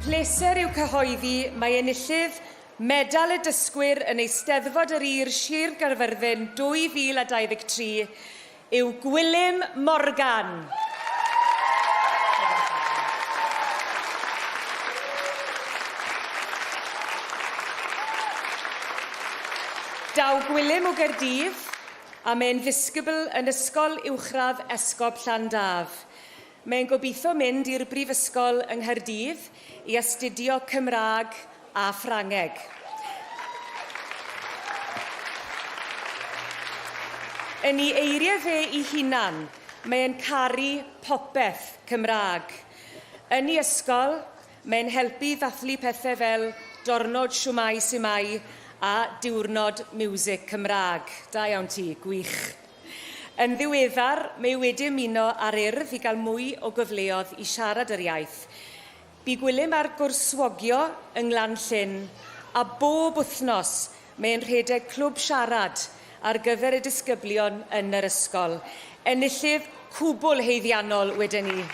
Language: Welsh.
Pleser yw cyhoeddi mae enillydd Medal y Dysgwyr yn Eisteddfod yr Ur Sir Gaerfyrddin 2023 yw Gwilym Morgan. Daw Gwilym o Gaerdydd a mae'n ddisgybl yn ysgol uwchradd Esgob Llandaf. Mae'n gobeithio mynd i'r Brifysgol yng Nghaerdydd i astudio Cymraeg a Ffrangeg. Yn ei eiriau fe ei hunan, mae'n caru popeth Cymraeg. Yn ei ysgol, mae'n helpu ddathlu pethau fel diwrnod siwmai symai a diwrnod miwsig Cymraeg. Da iawn ti, gwych. Yn ddiweddar, mae wedi ymuno ar Urdd i gael mwy o gyfleoedd i siarad yr iaith. Bu Gwilym ar gwrswogio yng Nglan Llyn, a bob wythnos mae'n rhedeg clwb siarad ar gyfer y disgyblion yn yr ysgol. Enillydd cwbl heiddiannol wedyn ni.